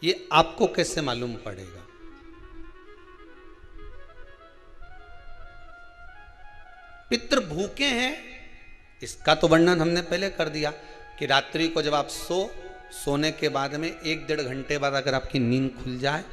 ये आपको कैसे मालूम पड़ेगा? पितृ भूखे हैं, इसका तो वर्णन हमने पहले कर दिया कि रात्रि को जब आप सोने के बाद में 1-1.5 घंटे बाद अगर आपकी नींद खुल जाए,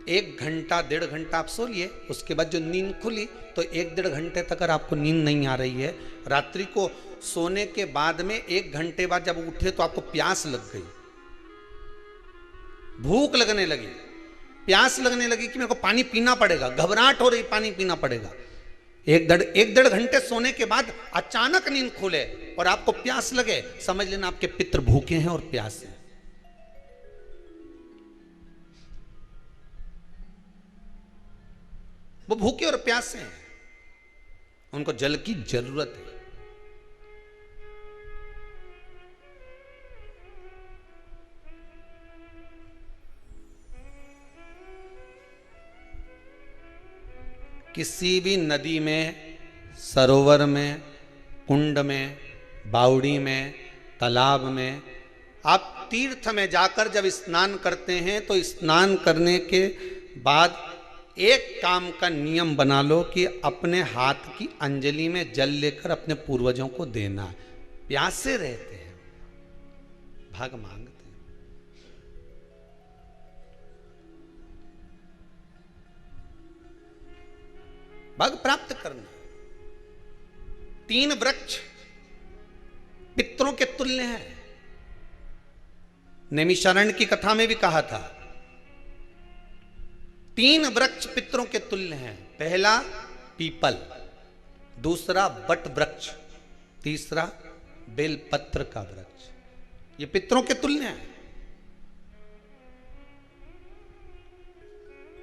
1 घंटा 1.5 घंटा आप सो लिए, उसके बाद जो नींद खुली तो 1-1.5 घंटे तक अगर आपको नींद नहीं आ रही है, रात्रि को सोने के बाद में 1 घंटे बाद जब उठे तो आपको प्यास लग गई, भूख लगने लगी, प्यास लगने लगी कि मेरे को पानी पीना पड़ेगा, घबराहट हो रही, पानी पीना पड़ेगा। 1-1.5 घंटे सोने के बाद अचानक नींद खुले और आपको प्यास लगे, समझ लेना आपके पितृ भूखे हैं और प्यास है। वो भूखे और प्यासे हैं, उनको जल की जरूरत है। किसी भी नदी में, सरोवर में, कुंड में, बावड़ी में, तालाब में, आप तीर्थ में जाकर जब स्नान करते हैं तो स्नान करने के बाद एक काम का नियम बना लो कि अपने हाथ की अंजलि में जल लेकर अपने पूर्वजों को देना है। प्यासे रहते हैं, भाग मांगते हैं। भाग प्राप्त करना। 3 वृक्ष पितरों के तुल्य हैं। नैमिषारण्य की कथा में भी कहा था 3 वृक्ष पितरों के तुल्य हैं। पहला पीपल, दूसरा बट वृक्ष, तीसरा बेलपत्र का वृक्ष। ये पितरों के तुल्य हैं।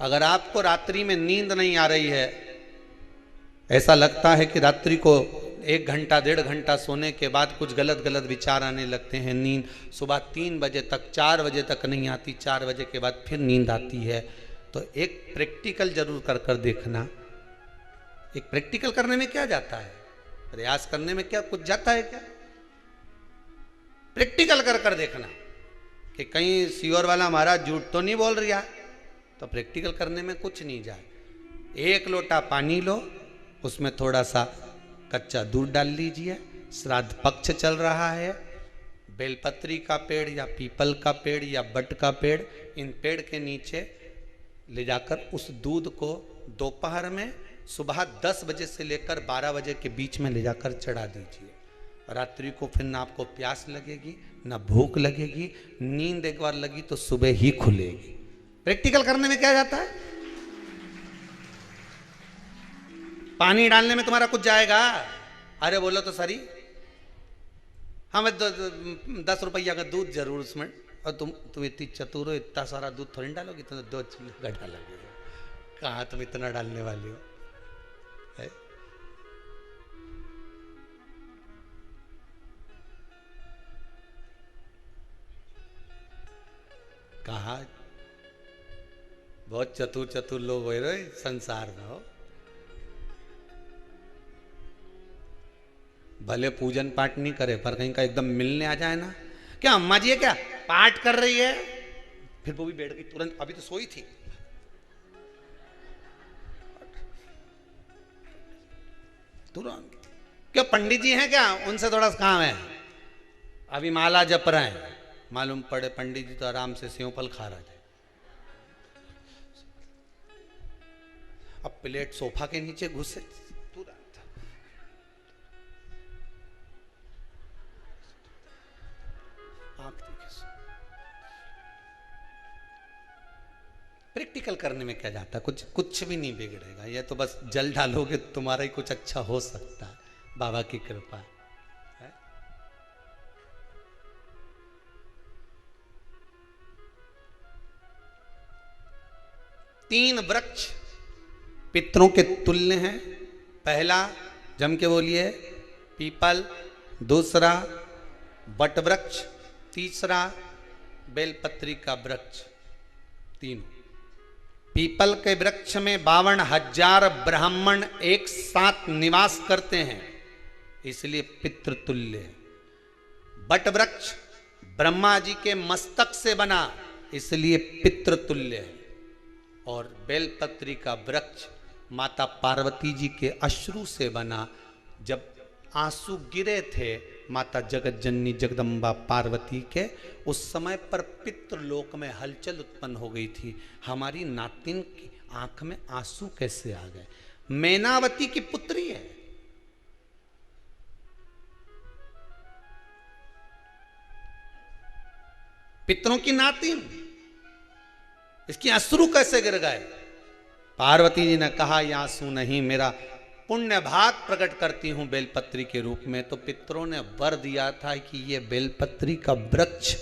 अगर आपको रात्रि में नींद नहीं आ रही है, ऐसा लगता है कि रात्रि को 1 घंटा 1.5 घंटा सोने के बाद कुछ गलत गलत विचार आने लगते हैं, नींद सुबह 3 बजे तक 4 बजे तक नहीं आती, 4 बजे के बाद फिर नींद आती है, तो एक प्रैक्टिकल जरूर कर देखना। एक प्रैक्टिकल करने में क्या जाता है, प्रयास करने में क्या कुछ जाता है क्या? प्रैक्टिकल कर देखना कि कहीं सीओर वाला महाराज झूठ तो नहीं बोल रहा, तो प्रैक्टिकल करने में कुछ नहीं जाए। 1 लोटा पानी लो, उसमें थोड़ा सा कच्चा दूध डाल लीजिए, श्राद्ध पक्ष चल रहा है, बेलपत्री का पेड़ या पीपल का पेड़ या बट का पेड़, इन पेड़ के नीचे ले जाकर उस दूध को दोपहर में सुबह 10 बजे से लेकर 12 बजे के बीच में ले जाकर चढ़ा दीजिए। रात्रि को फिर ना आपको प्यास लगेगी, ना भूख लगेगी, नींद एक बार लगी तो सुबह ही खुलेगी। प्रैक्टिकल करने में क्या जाता है? पानी डालने में तुम्हारा कुछ जाएगा? अरे बोलो तो सरी, हमें 10 रुपया का दूध जरूर उसमें, और तुम इतनी चतुर हो, इतना सारा दूध थोड़ी डालोगी, तुम 2 चूल्हे का डालोगे। कहाँ तुम इतना डालने वाली हो है? कहा बहुत चतुर चतुर लोग हो रहे संसार में हो। भले पूजन पाठ नहीं करे, पर कहीं का एकदम मिलने आ जाए ना, क्या अम्मा जी है क्या पाठ कर रही है, फिर वो भी बैठ गई तुरंत, अभी तो सोई थी, तुरंत। क्या पंडित जी हैं क्या, उनसे थोड़ा सा काम है, अभी माला जप रहे हैं, मालूम पड़े पंडित जी तो आराम से सेव फल खा रहे थे। अब प्लेट सोफा के नीचे घुसे तुरंत। प्रैक्टिकल करने में क्या जाता है, कुछ भी नहीं बिगड़ेगा। ये तो बस जल डालोगे तुम्हारा ही कुछ अच्छा हो सकता है, बाबा की कृपा है। तीन वृक्ष पितरों के तुल्य हैं। पहला जम के बोलिए पीपल, दूसरा बट वृक्ष, तीसरा बेलपत्री का वृक्ष। तीनों पीपल के वृक्ष में 52,000 ब्राह्मण एक साथ निवास करते हैं, इसलिए पितृतुल्य। बट वृक्ष ब्रह्मा जी के मस्तक से बना, इसलिए पितृतुल्य है। और बेलपत्री का वृक्ष माता पार्वती जी के अश्रु से बना। जब आंसू गिरे थे माता जगत जननी जगदम्बा पार्वती के, उस समय पर पितृलोक में हलचल उत्पन्न हो गई थी। हमारी नातिन की आंख में आंसू कैसे आ गए? मैनावती की पुत्री है, पितरों की नातिन, इसकी अश्रु कैसे गिर गए? पार्वती जी ने कहा ये आंसू नहीं, मेरा पुण्य भाग प्रकट करती हूं बेलपत्री के रूप में। तो पितरों ने वर दिया था कि ये बेलपत्री का वृक्ष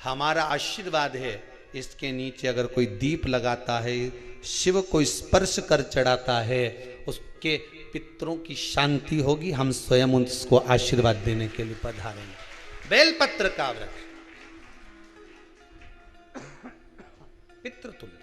हमारा आशीर्वाद है, इसके नीचे अगर कोई दीप लगाता है, शिव को स्पर्श कर चढ़ाता है, उसके पितरों की शांति होगी। हम स्वयं उसको आशीर्वाद देने के लिए पधारेंगे। बेलपत्र का वृक्ष पितृतुल्य।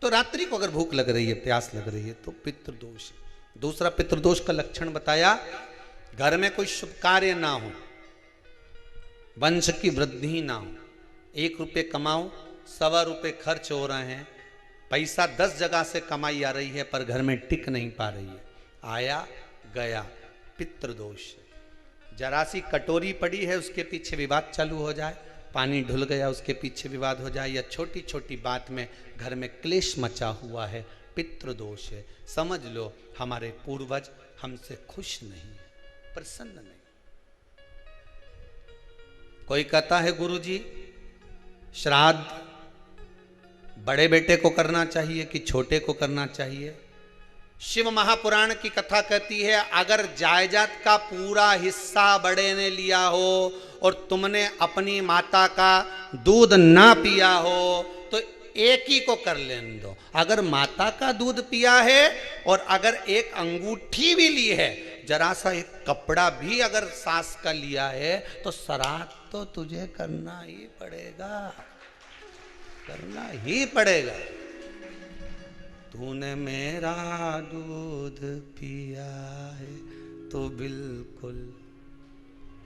तो रात्रि को अगर भूख लग रही है, प्यास लग रही है, तो पितृदोष। दूसरा पितृदोष का लक्षण बताया, घर में कोई शुभ कार्य ना हो, वंश की वृद्धि ना हो। 1 रुपये कमाओ, 1.25 रुपये खर्च हो रहे हैं, पैसा 10 जगह से कमाई आ रही है पर घर में टिक नहीं पा रही है, आया गया, पितृदोष। जरा सी कटोरी पड़ी है, उसके पीछे विवाद चालू हो जाए, पानी ढुल गया, उसके पीछे विवाद हो जाए, या छोटी छोटी बात में घर में क्लेश मचा हुआ है, पितृदोष है। समझ लो हमारे पूर्वज हमसे खुश नहीं है, प्रसन्न नहीं। कोई कहता है गुरुजी श्राद्ध बड़े बेटे को करना चाहिए कि छोटे को करना चाहिए? शिव महापुराण की कथा कहती है, अगर जायदाद का पूरा हिस्सा बड़े ने लिया हो और तुमने अपनी माता का दूध ना पिया हो तो एक ही को कर लेने दो। अगर माता का दूध पिया है और अगर एक अंगूठी भी ली है, जरा सा एक कपड़ा भी अगर सास का लिया है, तो श्राद्ध तो तुझे करना ही पड़ेगा, करना ही पड़ेगा। तूने मेरा दूध पिया है तो बिल्कुल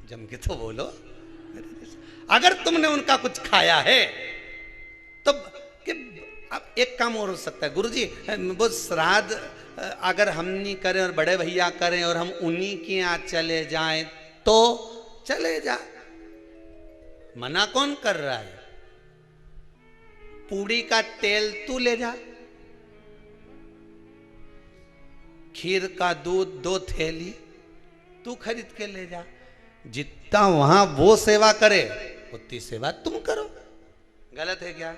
जम के तो बोलो। अगर तुमने उनका कुछ खाया है तो अब एक काम और हो सकता है, गुरुजी वो श्राद्ध अगर हम नहीं करें और बड़े भैया करें और हम उन्हीं के यहाँ चले जाएं तो चले जा, मना कौन कर रहा है? पूड़ी का तेल तू ले जा, खीर का दूध 2 थैली तू खरीद के ले जा। जितना वहां वो सेवा करे उतनी सेवा तुम करो। गलत है क्या?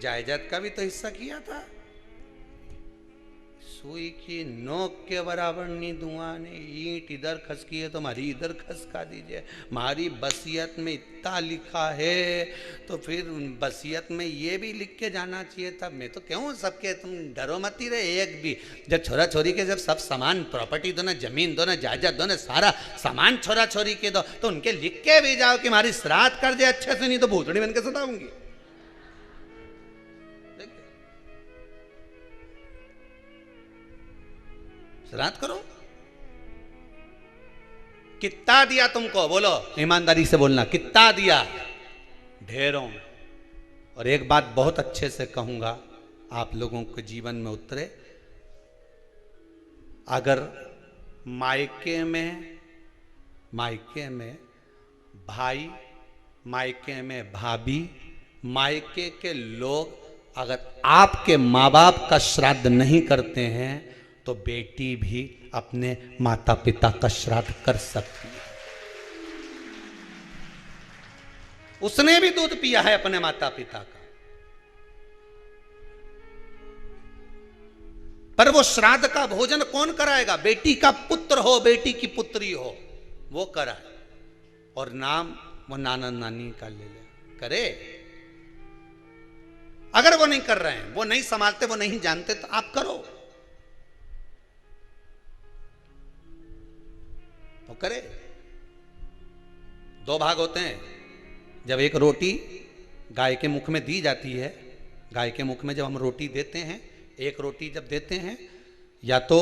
जायदाद का भी तो हिस्सा किया था। सुई की नोक के बराबर नहीं धुआं ने, ईंट इधर खसकी है तो हमारी इधर खसका दीजिए। हमारी बसियत में इतना लिखा है तो फिर बसियत में ये भी लिख के जाना चाहिए था। मैं तो क्यों सबके, तुम डरो मत ही रहे एक भी। जब छोरा छोरी के जब सब सामान, प्रॉपर्टी दो ना, जमीन दो ना, जायदाद दो ना, सारा सामान छोरा छोरी के दो, तो उनके लिख के भी जाओ कि हमारी श्राद्ध कर दे अच्छे से, नहीं तो भूतड़ी बन के सताऊंगी। श्राद्ध करो। कितना दिया तुमको? बोलो, ईमानदारी से बोलना, कितना दिया? ढेरों। और एक बात बहुत अच्छे से कहूंगा, आप लोगों के जीवन में उतरे। अगर मायके में भाई, मायके में भाभी, मायके के लोग अगर आपके माँ बाप का श्राद्ध नहीं करते हैं तो बेटी भी अपने माता पिता का श्राद्ध कर सकती है। उसने भी दूध पिया है अपने माता पिता का, पर वो श्राद्ध का भोजन कौन कराएगा? बेटी का पुत्र हो, बेटी की पुत्री हो, वो कराए। और नाम वो नाना नानी का ले ले, करे। अगर वो नहीं कर रहे हैं, वो नहीं संभालते, वो नहीं जानते, तो आप करो, तो करे। 2 भाग होते हैं। जब एक रोटी गाय के मुख में दी जाती है, गाय के मुख में जब हम रोटी देते हैं, एक रोटी जब देते हैं या तो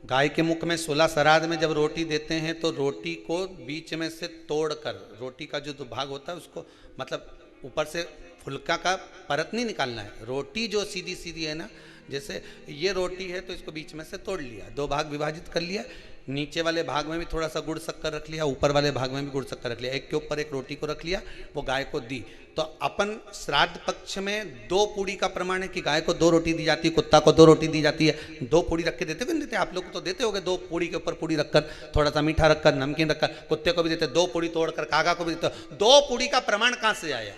गाय के मुख में 16 श्राद्ध में जब रोटी देते हैं तो रोटी को बीच में से तोड़कर, रोटी का जो भाग होता है उसको, मतलब ऊपर से फुलका का परत नहीं निकालना है, रोटी जो सीधी सीधी है ना, जैसे ये रोटी है तो इसको बीच में से तोड़ लिया, 2 भाग विभाजित कर लिया, नीचे वाले भाग में भी थोड़ा सा गुड़ शक्कर रख लिया, ऊपर वाले भाग में भी गुड़ शक्कर रख लिया, एक के ऊपर एक रोटी को रख लिया, वो गाय को दी। तो अपन श्राद्ध पक्ष में 2 पूड़ी का प्रमाण है कि गाय को 2 रोटी दी जाती है, कुत्ता को 2 रोटी दी जाती है। 2 पूड़ी रख के देते हो कि नहीं देते? आप लोग तो देते होगे, 2 पूड़ी के ऊपर पूड़ी रखकर, थोड़ा सा मीठा रखकर, नमकीन रखकर, कुत्ते को भी देते, 2 पूड़ी तोड़कर कागा को भी देते। 2 पूड़ी का प्रमाण कहाँ से आया?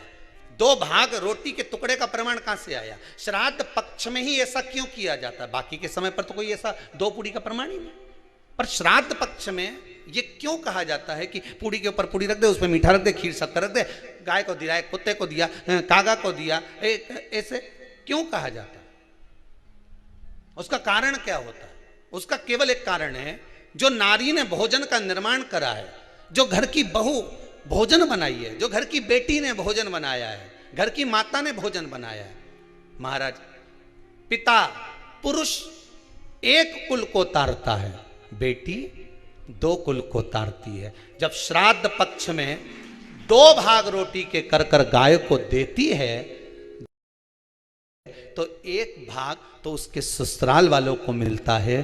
2 भाग रोटी के टुकड़े का प्रमाण कहां से आया? श्राद्ध पक्ष में ही ऐसा क्यों किया जाता है? बाकी के समय पर तो कोई ऐसा 2 पूड़ी का प्रमाण ही नहीं, पर श्राद्ध पक्ष में ये क्यों कहा जाता है कि पूड़ी के ऊपर पूड़ी रख दे, उसमें मीठा रख दे, खीर शक्कर रख दे, गाय को दिया, कुत्ते को दिया, कागा को दिया, ऐसे क्यों कहा जाता है? उसका कारण क्या होता है? उसका केवल एक कारण है, जो नारी ने भोजन का निर्माण करा है, जो घर की बहू भोजन बनाई है, जो घर की बेटी ने भोजन बनाया है, घर की माता ने भोजन बनाया है। महाराज, पिता पुरुष एक कुल को तारता है, बेटी 2 कुल को तारती है। जब श्राद्ध पक्ष में 2 भाग रोटी के कर कर गाय को देती है तो 1 भाग तो उसके ससुराल वालों को मिलता है।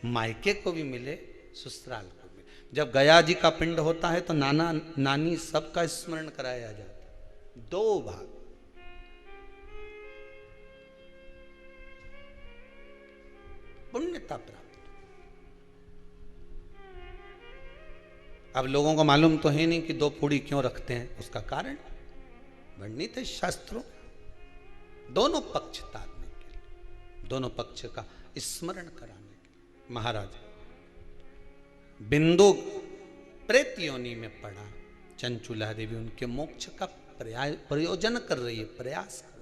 मायके को भी मिले, ससुराल को भी। जब गया जी का पिंड होता है तो नाना नानी सबका स्मरण कराया जाता है। 2 भाग, पुण्यता प्राप्त। अब लोगों को मालूम तो है नहीं कि 2 पूड़ी क्यों रखते हैं, उसका कारण वर्णित है शास्त्रों। दोनों पक्ष तारने के लिए, दोनों पक्ष का स्मरण कराने के लिए। महाराज, बिंदु प्रेत योनि में पड़ा, चंचुला देवी उनके मोक्ष का प्रयोजन कर रही है, प्रयास कर रही।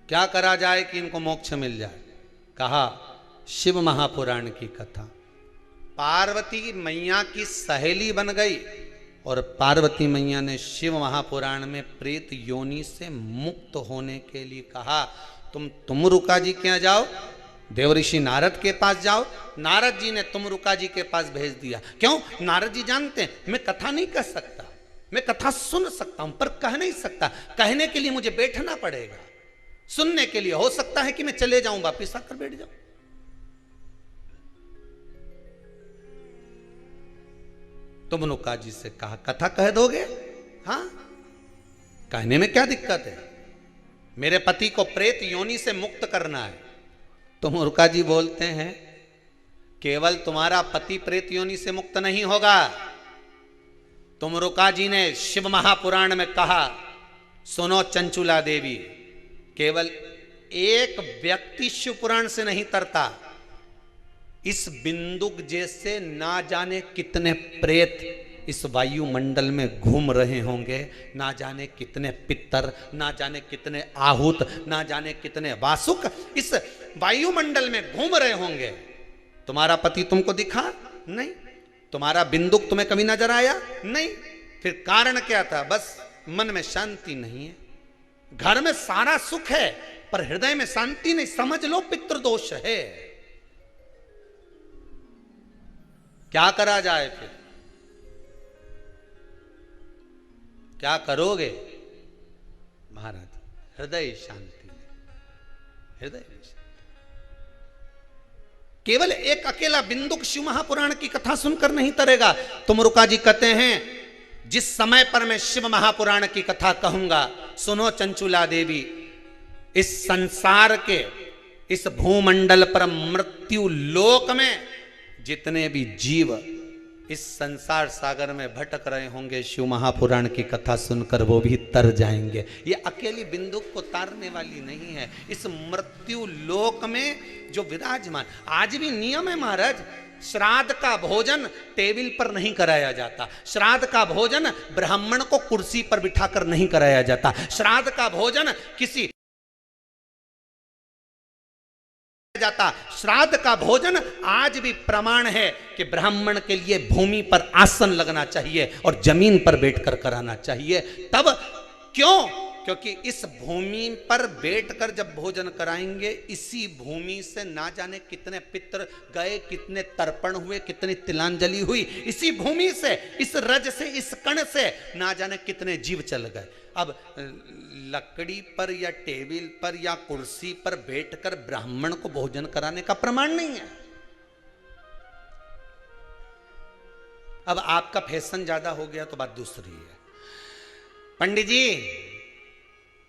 क्या करा जाए कि इनको मोक्ष मिल जाए? कहा शिव महापुराण की कथा। पार्वती मैया की सहेली बन गई और पार्वती मैया ने शिव महापुराण में प्रेत योनि से मुक्त होने के लिए कहा, तुम रुका जी के यहाँ जाओ, देवऋषि नारद के पास जाओ। नारद जी ने तुमरुका जी के पास भेज दिया। क्यों? नारद जी जानते हैं मैं कथा नहीं कर सकता, मैं कथा सुन सकता हूं पर कह नहीं सकता। कहने के लिए मुझे बैठना पड़ेगा, सुनने के लिए हो सकता है कि मैं चले जाऊं, वापिस आकर बैठ जाऊं। तुमरुका जी से कहा कथा कह दोगे? हाँ, कहने में क्या दिक्कत है? मेरे पति को प्रेत योनि से मुक्त करना है। तुमरुका जी बोलते हैं केवल तुम्हारा पति प्रेत योनि से मुक्त नहीं होगा। तुमरुका जी ने शिव महापुराण में कहा, सुनो चंचुला देवी, केवल एक व्यक्ति शिव पुराण से नहीं तरता, इस बिंदुक जैसे ना जाने कितने प्रेत इस वायुमंडल में घूम रहे होंगे, ना जाने कितने पितर, ना जाने कितने आहूत, ना जाने कितने वासुक इस वायुमंडल में घूम रहे होंगे। तुम्हारा पति तुमको दिखा नहीं, तुम्हारा बिंदुक तुम्हें कभी नजर आया नहीं, फिर कारण क्या था? बस मन में शांति नहीं है। घर में सारा सुख है पर हृदय में शांति नहीं, समझ लो पितृदोष है। क्या करा जाए? फिर क्या करोगे? महाराज, हृदय शांति, हृदय शांति। केवल एक अकेला बिंदुक शिव महापुराण की कथा सुनकर नहीं तरेगा। तुमरुका जी कहते हैं जिस समय पर मैं शिव महापुराण की कथा कहूंगा, सुनो चंचुला देवी, इस संसार के इस भूमंडल पर मृत्यु लोक में जितने भी जीव इस संसार सागर में भटक रहे होंगे, शिव महापुराण की कथा सुनकर वो भी तर जाएंगे। ये अकेली बिंदुक को तारने वाली नहीं है, इस मृत्यु लोक में जो विराजमान। आज भी नियम है महाराज, श्राद्ध का भोजन टेबल पर नहीं कराया जाता, श्राद्ध का भोजन ब्राह्मण को कुर्सी पर बिठाकर नहीं कराया जाता, श्राद्ध का भोजन किसी जाता। श्राद्ध का भोजन आज भी प्रमाण है कि ब्राह्मण के लिए भूमि पर आसन लगना चाहिए और जमीन पर बैठकर कराना चाहिए। तब क्यों? क्योंकि इस भूमि पर बैठकर जब भोजन कराएंगे, इसी भूमि से ना जाने कितने पितृ गए, कितने तर्पण हुए, कितनी तिलांजलि हुई, इसी भूमि से, इस रज से, इस कण से ना जाने कितने जीव चल गए। अब लकड़ी पर या टेबल पर या कुर्सी पर बैठकर ब्राह्मण को भोजन कराने का प्रमाण नहीं है। अब आपका फैशन ज्यादा हो गया तो बात दूसरी है। पंडित जी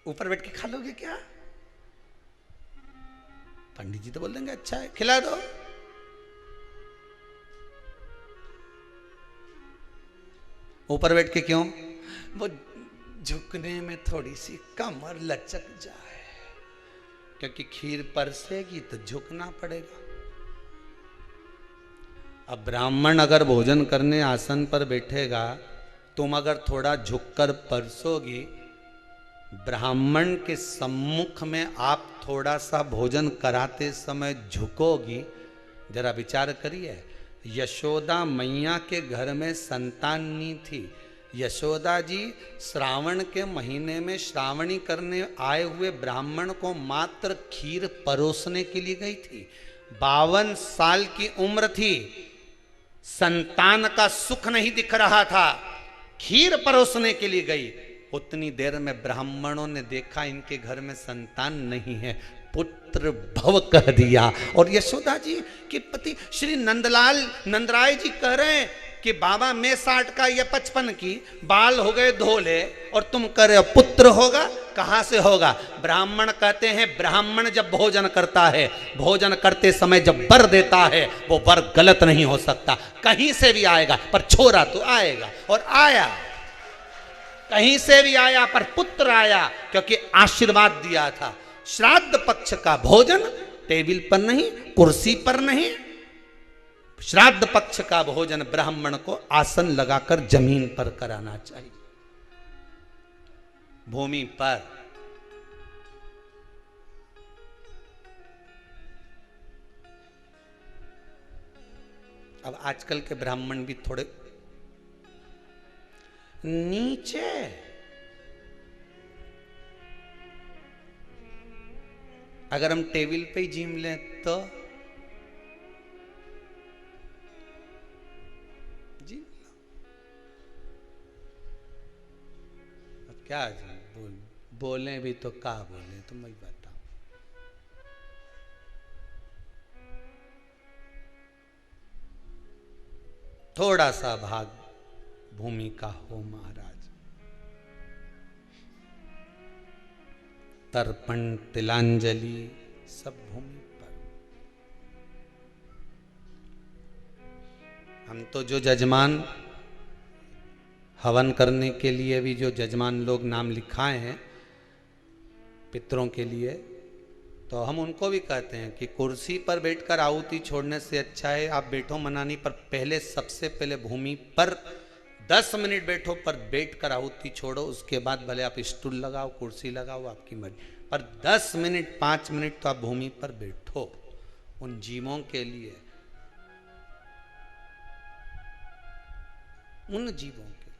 ऊपर बैठ के खा लोगे क्या? पंडित जी तो बोल देंगे अच्छा है, खिला दो। ऊपर बैठ के क्यों? वो झुकने में थोड़ी सी कमर लचक जाए, क्योंकि खीर परसेगी तो झुकना पड़ेगा। अब ब्राह्मण अगर भोजन करने आसन पर बैठेगा, तुम अगर थोड़ा झुककर परसोगी, ब्राह्मण के सम्मुख में आप थोड़ा सा भोजन कराते समय झुकोगी। जरा विचार करिए, यशोदा मैया के घर में संतान नहीं थी। यशोदा जी श्रावण के महीने में श्रावणी करने आए हुए ब्राह्मण को मात्र खीर परोसने के लिए गई थी। 52 साल की उम्र थी, संतान का सुख नहीं दिख रहा था, खीर परोसने के लिए गई। उतनी देर में ब्राह्मणों ने देखा इनके घर में संतान नहीं है, पुत्र भव कह दिया। और यशोदा जी के पति श्री नंदलाल नंदराय जी कह रहे हैं कि बाबा मैं 60 का या 55 की, बाल हो गए धोले और तुम कह रहे हो पुत्र होगा, कहां से होगा? ब्राह्मण कहते हैं ब्राह्मण जब भोजन करता है, भोजन करते समय जब वर देता है, वो वर गलत नहीं हो सकता, कहीं से भी आएगा, पर छोरा तो आएगा। और आया, कहीं से भी आया, पर पुत्र आया, क्योंकि आशीर्वाद दिया था। श्राद्ध पक्ष का भोजन टेबल पर नहीं, कुर्सी पर नहीं, श्राद्ध पक्ष का भोजन ब्राह्मण को आसन लगाकर जमीन पर कराना चाहिए, भूमि पर। अब आजकल के ब्राह्मण भी थोड़े नीचे, अगर हम टेबल पे ही जीम लें तो जी अब क्या बोले भी तो क्या बोले, तुम मैं बताओ। थोड़ा सा भाग भूमि का हो महाराज। तर्पण तिलांजलि सब भूमि पर। हम तो जो जजमान हवन करने के लिए भी जो जजमान लोग नाम लिखाए हैं पितरों के लिए, तो हम उनको भी कहते हैं कि कुर्सी पर बैठकर आहुति छोड़ने से अच्छा है आप बैठो मनानी पर, पहले सबसे पहले भूमि पर 10 मिनट बैठो, पर बैठकर आहुति छोड़ो। उसके बाद भले आप स्टूल लगाओ, कुर्सी लगाओ, आपकी मर्जी, पर 10 मिनट 5 मिनट तो आप भूमि पर बैठो उन जीवों के लिए, उन जीवों के।